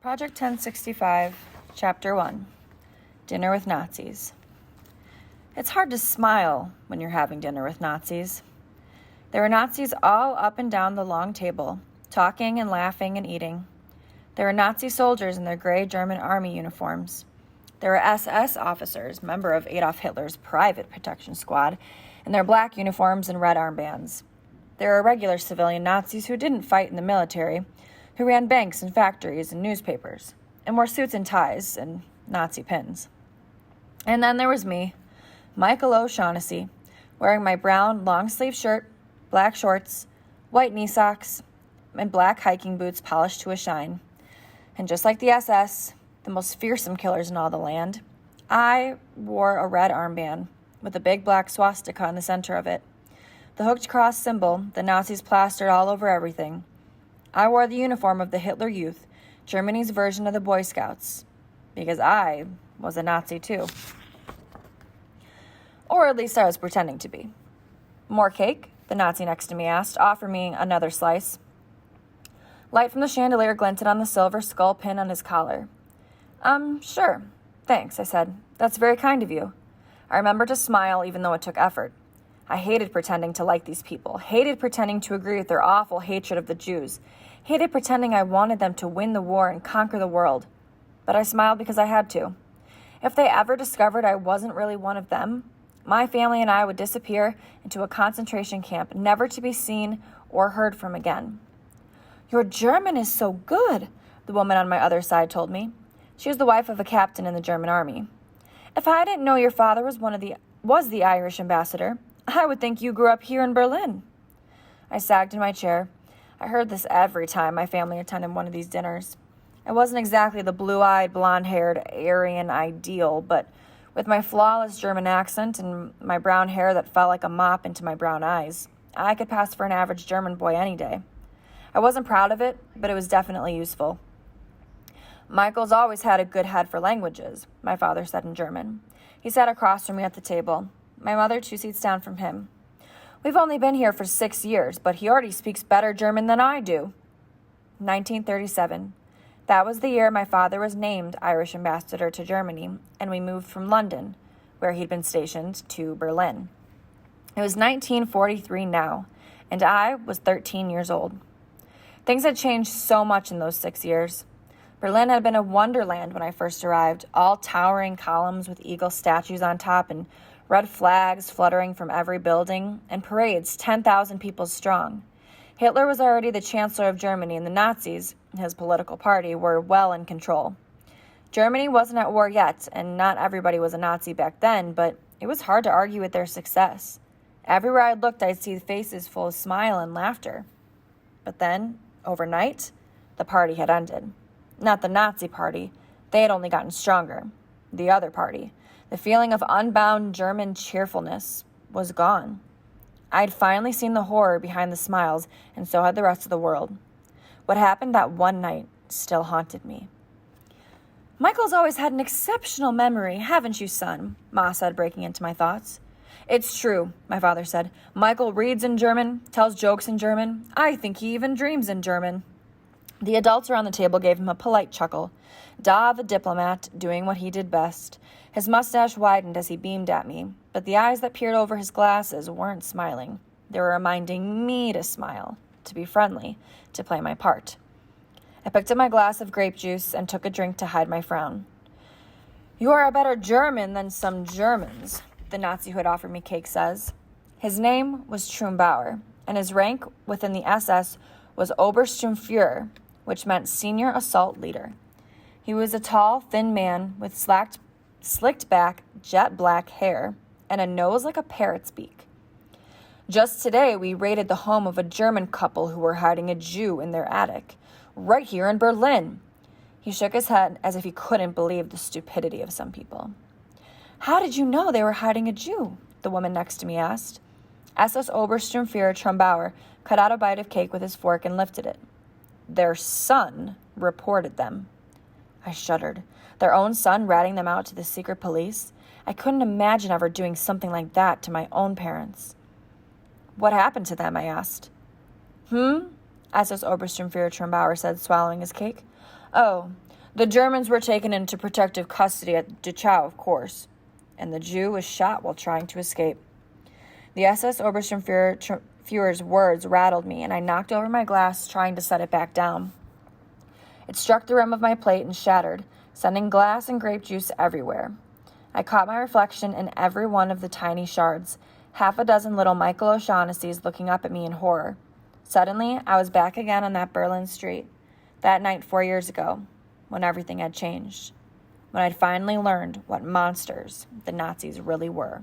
Project 1065, Chapter 1, Dinner with Nazis. It's hard to smile when you're having dinner with Nazis. There were Nazis all up and down the long table, talking and laughing and eating. There were Nazi soldiers in their gray German army uniforms. There were SS officers, member of Adolf Hitler's private protection squad, in their black uniforms and red armbands. There were regular civilian Nazis who didn't fight in the military, who ran banks and factories and newspapers, and wore suits and ties and Nazi pins. And then there was me, Michael O'Shaughnessy, wearing my brown long-sleeve shirt, black shorts, white knee socks, and black hiking boots polished to a shine. And just like the SS, the most fearsome killers in all the land, I wore a red armband with a big black swastika in the center of it. The hooked cross symbol the Nazis plastered all over everything. I wore the uniform of the Hitler Youth, Germany's version of the Boy Scouts, because I was a Nazi too. Or at least I was pretending to be. More cake? The Nazi next to me asked, offering me another slice. Light from the chandelier glinted on the silver skull pin on his collar. Sure. Thanks, I said. That's very kind of you. I remembered to smile even though it took effort. I hated pretending to like these people, hated pretending to agree with their awful hatred of the Jews, hated pretending I wanted them to win the war and conquer the world. But I smiled because I had to. If they ever discovered I wasn't really one of them, my family and I would disappear into a concentration camp, never to be seen or heard from again. Your German is so good, the woman on my other side told me. She was the wife of a captain in the German army. If I didn't know your father was the Irish ambassador, I would think you grew up here in Berlin. I sagged in my chair. I heard this every time my family attended one of these dinners. I wasn't exactly the blue-eyed, blonde-haired Aryan ideal, but with my flawless German accent and my brown hair that fell like a mop into my brown eyes, I could pass for an average German boy any day. I wasn't proud of it, but it was definitely useful. Michael's always had a good head for languages, my father said in German. He sat across from me at the table. My mother 2 seats down from him. We've only been here for 6 years, but he already speaks better German than I do. 1937. That was the year my father was named Irish ambassador to Germany, and we moved from London, where he'd been stationed, to Berlin. It was 1943 now, and I was 13 years old. Things had changed so much in those 6 years. Berlin had been a wonderland when I first arrived, all towering columns with eagle statues on top and red flags fluttering from every building, and parades 10,000 people strong. Hitler was already the Chancellor of Germany, and the Nazis, his political party, were well in control. Germany wasn't at war yet, and not everybody was a Nazi back then, but it was hard to argue with their success. Everywhere I looked, I'd see faces full of smile and laughter. But then, overnight, the party had ended. Not the Nazi party. They had only gotten stronger. The other party. The feeling of unbound German cheerfulness was gone. I'd finally seen the horror behind the smiles, and so had the rest of the world. What happened that one night still haunted me. Michael's always had an exceptional memory, haven't you, son? Ma said, breaking into my thoughts. It's true, my father said. Michael reads in German, tells jokes in German. I think he even dreams in German. The adults around the table gave him a polite chuckle. Da, the diplomat, doing what he did best. His mustache widened as he beamed at me, but the eyes that peered over his glasses weren't smiling. They were reminding me to smile, to be friendly, to play my part. I picked up my glass of grape juice and took a drink to hide my frown. You are a better German than some Germans, the Nazi who had offered me cake says. His name was Trumbauer, and his rank within the SS was Obersturmführer, which meant senior assault leader. He was a tall, thin man with slicked back, jet black hair and a nose like a parrot's beak. Just today, we raided the home of a German couple who were hiding a Jew in their attic, right here in Berlin. He shook his head as if he couldn't believe the stupidity of some people. How did you know they were hiding a Jew? The woman next to me asked. SS Obersturmführer Trumbauer cut out a bite of cake with his fork and lifted it. Their son reported them. I shuddered. Their own son ratting them out to the secret police? I couldn't imagine ever doing something like that to my own parents. What happened to them? I asked. SS Obersturmführer Trumbauer said, swallowing his cake. Oh, the Germans were taken into protective custody at Dachau, of course, and the Jew was shot while trying to escape. The SS Obersturmführer's words rattled me, and I knocked over my glass, trying to set it back down. It struck the rim of my plate and shattered, sending glass and grape juice everywhere. I caught my reflection in every one of the tiny shards, half a dozen little Michael O'Shaughnessy's looking up at me in horror. Suddenly, I was back again on that Berlin street, that night 4 years ago, when everything had changed, when I'd finally learned what monsters the Nazis really were.